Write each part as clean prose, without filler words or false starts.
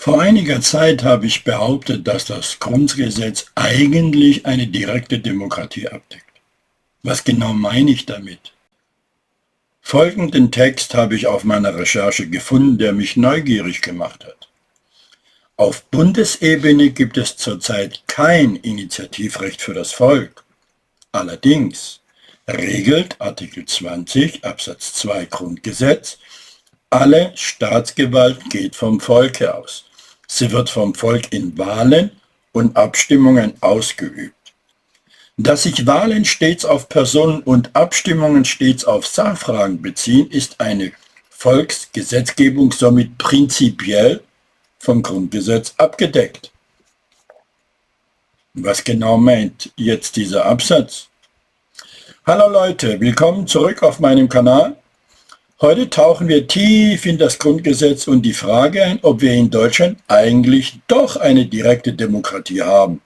Vor einiger Zeit habe ich behauptet, dass das Grundgesetz eigentlich eine direkte Demokratie abdeckt. Was genau meine ich damit? Folgenden Text habe ich auf meiner Recherche gefunden, der mich neugierig gemacht hat. Auf Bundesebene gibt es zurzeit kein Initiativrecht für das Volk. Allerdings regelt Artikel 20 Absatz 2 Grundgesetz, alle Staatsgewalt geht vom Volke aus. Sie wird vom Volk in Wahlen und Abstimmungen ausgeübt. Dass sich Wahlen stets auf Personen und Abstimmungen stets auf Sachfragen beziehen, ist eine Volksgesetzgebung somit prinzipiell vom Grundgesetz abgedeckt. Was genau meint jetzt dieser Absatz? Hallo Leute, willkommen zurück auf meinem Kanal. Heute tauchen wir tief in das Grundgesetz und die Frage ein, ob wir in Deutschland eigentlich doch eine direkte Demokratie haben.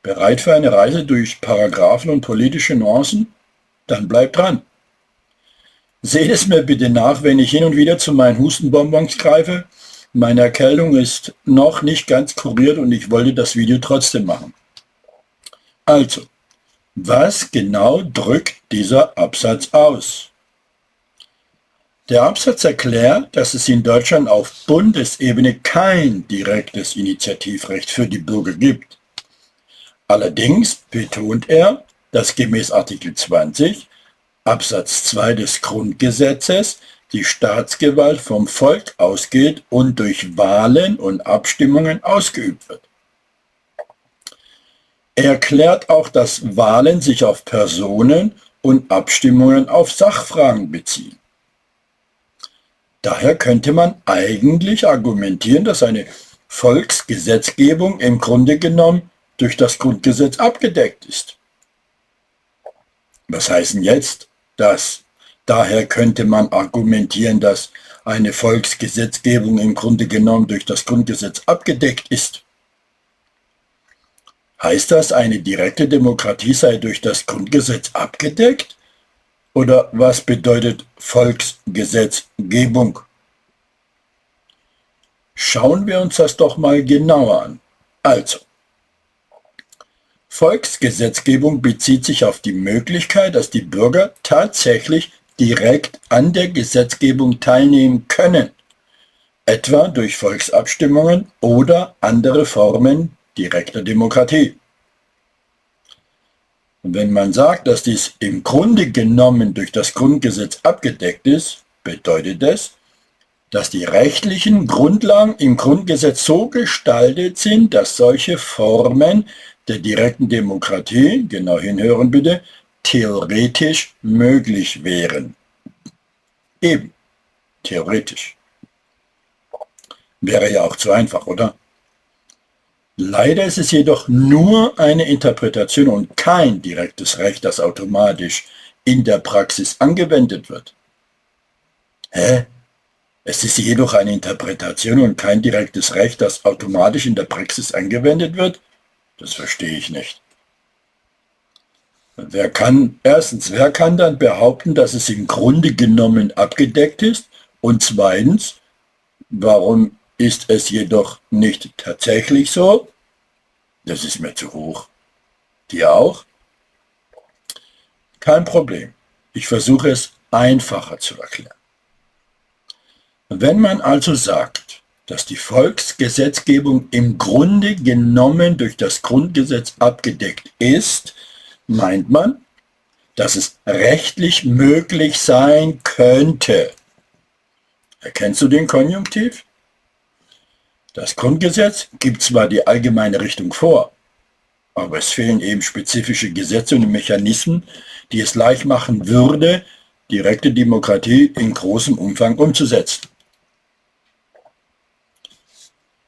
Bereit für eine Reise durch Paragraphen und politische Nuancen? Dann bleibt dran. Seht es mir bitte nach, wenn ich hin und wieder zu meinen Hustenbonbons greife. Meine Erkältung ist noch nicht ganz kuriert und ich wollte das Video trotzdem machen. Also, was genau drückt dieser Absatz aus? Der Absatz erklärt, dass es in Deutschland auf Bundesebene kein direktes Initiativrecht für die Bürger gibt. Allerdings betont er, dass gemäß Artikel 20 Absatz 2 des Grundgesetzes die Staatsgewalt vom Volk ausgeht und durch Wahlen und Abstimmungen ausgeübt wird. Er erklärt auch, dass Wahlen sich auf Personen und Abstimmungen auf Sachfragen beziehen. Daher könnte man eigentlich argumentieren, dass eine Volksgesetzgebung im Grunde genommen durch das Grundgesetz abgedeckt ist. Was heißt denn jetzt das? Daher könnte man argumentieren, dass eine Volksgesetzgebung im Grunde genommen durch das Grundgesetz abgedeckt ist. Heißt das, eine direkte Demokratie sei durch das Grundgesetz abgedeckt? Oder was bedeutet Volksgesetzgebung? Schauen wir uns das doch mal genauer an. Also, Volksgesetzgebung bezieht sich auf die Möglichkeit, dass die Bürger tatsächlich direkt an der Gesetzgebung teilnehmen können, etwa durch Volksabstimmungen oder andere Formen direkter Demokratie. Und wenn man sagt, dass dies im Grunde genommen durch das Grundgesetz abgedeckt ist, bedeutet es, dass die rechtlichen Grundlagen im Grundgesetz so gestaltet sind, dass solche Formen der direkten Demokratie, genau hinhören bitte, theoretisch möglich wären. Eben, theoretisch. Wäre ja auch zu einfach, oder? Leider ist es jedoch nur eine Interpretation und kein direktes Recht, das automatisch in der Praxis angewendet wird. Hä? Es ist jedoch eine Interpretation und kein direktes Recht, das automatisch in der Praxis angewendet wird? Das verstehe ich nicht. Erstens, wer kann dann behaupten, dass es im Grunde genommen abgedeckt ist? Und zweitens, warum ist es jedoch nicht tatsächlich so? Das ist mir zu hoch. Dir auch? Kein Problem. Ich versuche es einfacher zu erklären. Wenn man also sagt, dass die Volksgesetzgebung im Grunde genommen durch das Grundgesetz abgedeckt ist, meint man, dass es rechtlich möglich sein könnte. Erkennst du den Konjunktiv? Das Grundgesetz gibt zwar die allgemeine Richtung vor, aber es fehlen eben spezifische Gesetze und Mechanismen, die es leicht machen würde, direkte Demokratie in großem Umfang umzusetzen.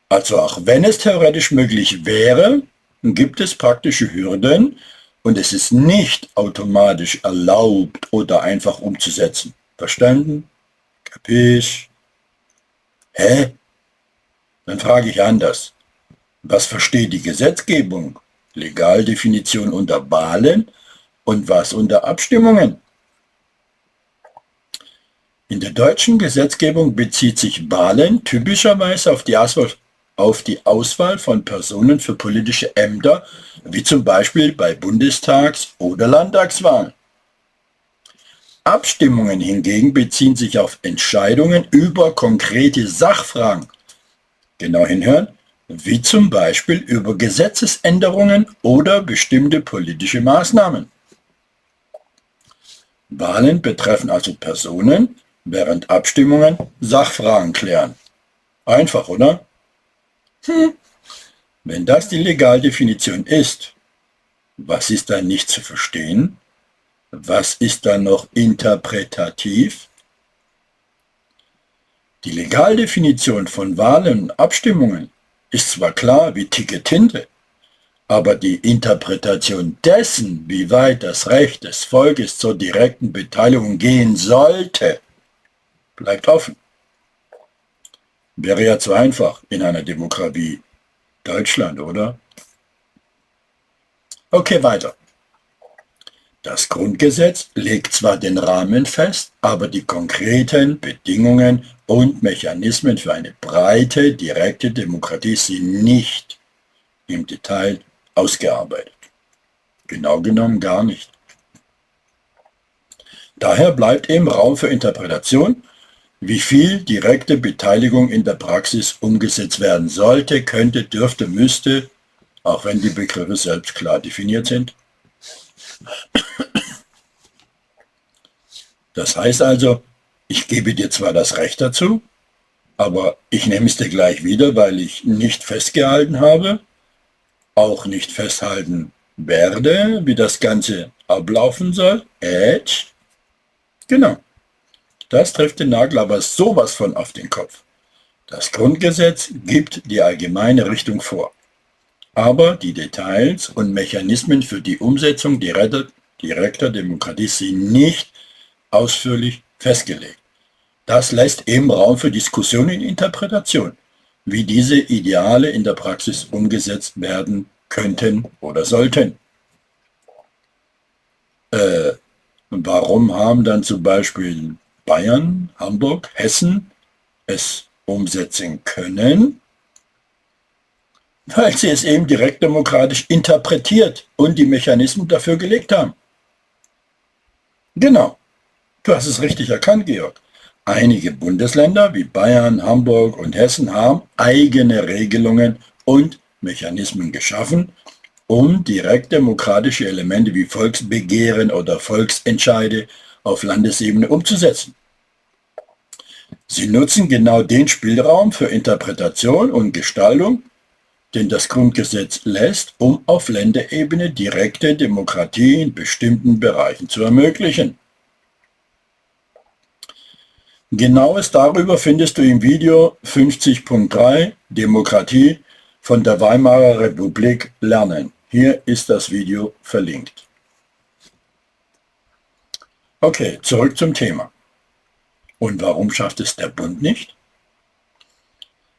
Also auch wenn es theoretisch möglich wäre, gibt es praktische Hürden und es ist nicht automatisch erlaubt oder einfach umzusetzen. Verstanden? Kapisch? Hä? Dann frage ich anders. Was versteht die Gesetzgebung? Legaldefinition unter Wahlen und was unter Abstimmungen? In der deutschen Gesetzgebung bezieht sich Wahlen typischerweise auf die auf die Auswahl von Personen für politische Ämter, wie zum Beispiel bei Bundestags- oder Landtagswahlen. Abstimmungen hingegen beziehen sich auf Entscheidungen über konkrete Sachfragen. Genau hinhören, wie zum Beispiel über Gesetzesänderungen oder bestimmte politische Maßnahmen. Wahlen betreffen also Personen, während Abstimmungen Sachfragen klären. Einfach, oder? Wenn das die Legaldefinition ist, was ist dann nicht zu verstehen? Was ist dann noch interpretativ? Die Legaldefinition von Wahlen und Abstimmungen ist zwar klar wie dicke Tinte, aber die Interpretation dessen, wie weit das Recht des Volkes zur direkten Beteiligung gehen sollte, bleibt offen. Wäre ja zu einfach in einer Demokratie wie Deutschland, oder? Okay, weiter. Das Grundgesetz legt zwar den Rahmen fest, aber die konkreten Bedingungen und Mechanismen für eine breite, direkte Demokratie sind nicht im Detail ausgearbeitet. Genau genommen gar nicht. Daher bleibt eben Raum für Interpretation, wie viel direkte Beteiligung in der Praxis umgesetzt werden sollte, könnte, dürfte, müsste, auch wenn die Begriffe selbst klar definiert sind. Das heißt also, ich gebe dir zwar das Recht dazu, aber ich nehme es dir gleich wieder, weil ich nicht festgehalten habe, auch nicht festhalten werde, wie das Ganze ablaufen soll. Genau. Das trifft den Nagel aber sowas von auf den Kopf. Das Grundgesetz gibt die allgemeine Richtung vor. Aber die Details und Mechanismen für die Umsetzung direkter Demokratie sind nicht ausführlich festgelegt. Das lässt eben Raum für Diskussion und Interpretation, wie diese Ideale in der Praxis umgesetzt werden könnten oder sollten. Warum haben dann zum Beispiel Bayern, Hamburg, Hessen es umsetzen können? Weil sie es eben direktdemokratisch interpretiert und die Mechanismen dafür gelegt haben. Genau. Du hast es richtig erkannt, Georg. Einige Bundesländer wie Bayern, Hamburg und Hessen haben eigene Regelungen und Mechanismen geschaffen, um direktdemokratische Elemente wie Volksbegehren oder Volksentscheide auf Landesebene umzusetzen. Sie nutzen genau den Spielraum für Interpretation und Gestaltung, den das Grundgesetz lässt, um auf Länderebene direkte Demokratie in bestimmten Bereichen zu ermöglichen. Genaues darüber findest du im Video 50.3 Demokratie von der Weimarer Republik lernen. Hier ist das Video verlinkt. Okay, zurück zum Thema. Und warum schafft es der Bund nicht?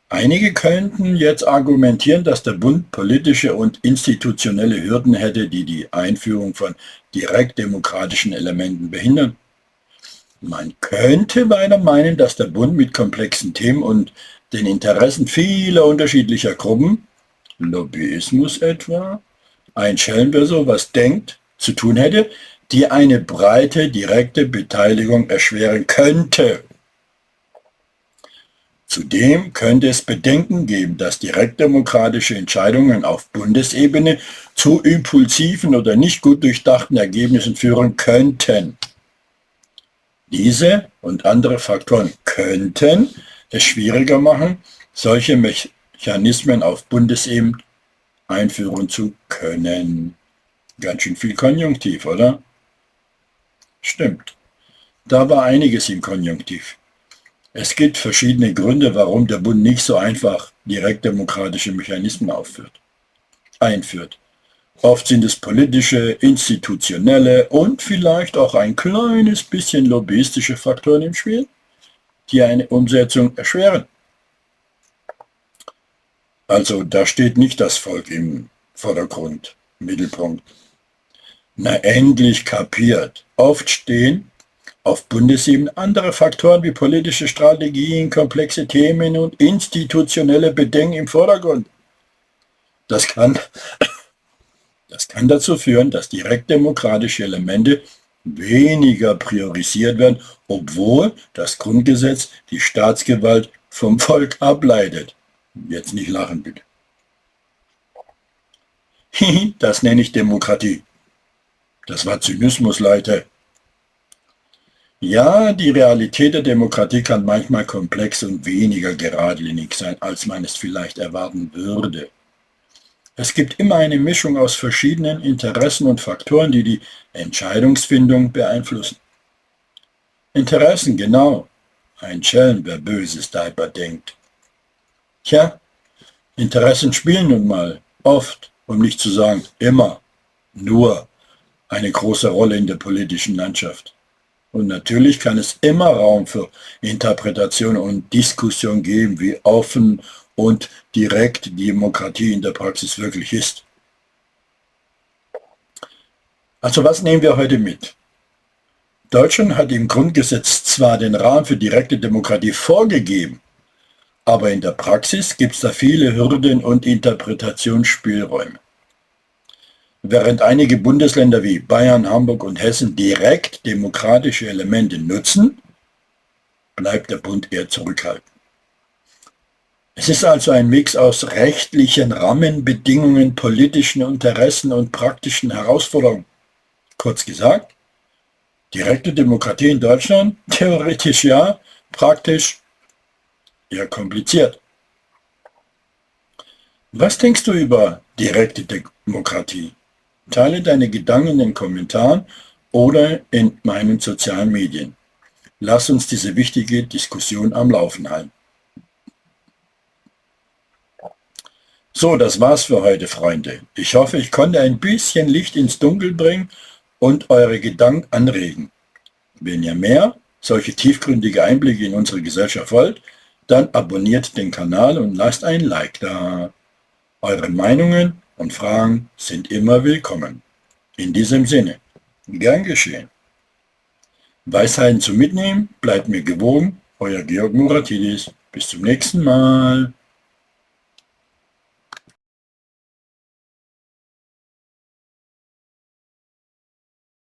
Einige könnten jetzt argumentieren, dass der Bund politische und institutionelle Hürden hätte, die die Einführung von direktdemokratischen Elementen behindern. Man könnte weiter meinen, dass der Bund mit komplexen Themen und den Interessen vieler unterschiedlicher Gruppen, Lobbyismus etwa, ein Schelm, wer sowas denkt, zu tun hätte, die eine breite, direkte Beteiligung erschweren könnte. Zudem könnte es Bedenken geben, dass direktdemokratische Entscheidungen auf Bundesebene zu impulsiven oder nicht gut durchdachten Ergebnissen führen könnten. Diese und andere Faktoren könnten es schwieriger machen, solche Mechanismen auf Bundesebene einführen zu können. Ganz schön viel Konjunktiv, oder? Stimmt. Da war einiges im Konjunktiv. Es gibt verschiedene Gründe, warum der Bund nicht so einfach direktdemokratische Mechanismen einführt. Oft sind es politische, institutionelle und vielleicht auch ein kleines bisschen lobbyistische Faktoren im Spiel, die eine Umsetzung erschweren. Also da steht nicht das Volk im Vordergrund, Mittelpunkt. Na endlich kapiert. Oft stehen auf Bundesebene andere Faktoren wie politische Strategien, komplexe Themen und institutionelle Bedenken im Vordergrund. Das kann dazu führen, dass direktdemokratische Elemente weniger priorisiert werden, obwohl das Grundgesetz die Staatsgewalt vom Volk ableitet. Jetzt nicht lachen, bitte. Das nenne ich Demokratie. Das war Zynismus, Leute. Ja, die Realität der Demokratie kann manchmal komplex und weniger geradlinig sein, als man es vielleicht erwarten würde. Es gibt immer eine Mischung aus verschiedenen Interessen und Faktoren, die die Entscheidungsfindung beeinflussen. Interessen, genau. Ein Schelm, wer Böses dabei denkt. Tja, Interessen spielen nun mal oft, um nicht zu sagen immer, nur eine große Rolle in der politischen Landschaft. Und natürlich kann es immer Raum für Interpretation und Diskussion geben, wie offen und direkt die Demokratie in der Praxis wirklich ist. Also was nehmen wir heute mit? Deutschland hat im Grundgesetz zwar den Rahmen für direkte Demokratie vorgegeben, aber in der Praxis gibt es da viele Hürden und Interpretationsspielräume. Während einige Bundesländer wie Bayern, Hamburg und Hessen direkt demokratische Elemente nutzen, bleibt der Bund eher zurückhaltend. Es ist also ein Mix aus rechtlichen Rahmenbedingungen, politischen Interessen und praktischen Herausforderungen. Kurz gesagt, direkte Demokratie in Deutschland, theoretisch ja, praktisch eher kompliziert. Was denkst du über direkte Demokratie? Teile deine Gedanken in den Kommentaren oder in meinen sozialen Medien. Lass uns diese wichtige Diskussion am Laufen halten. So, das war's für heute, Freunde. Ich hoffe, ich konnte ein bisschen Licht ins Dunkel bringen und eure Gedanken anregen. Wenn ihr mehr solche tiefgründige Einblicke in unsere Gesellschaft wollt, dann abonniert den Kanal und lasst ein Like da. Eure Meinungen und Fragen sind immer willkommen. In diesem Sinne, gern geschehen. Weisheiten zum Mitnehmen, bleibt mir gewogen, euer Georg Muratidis. Bis zum nächsten Mal.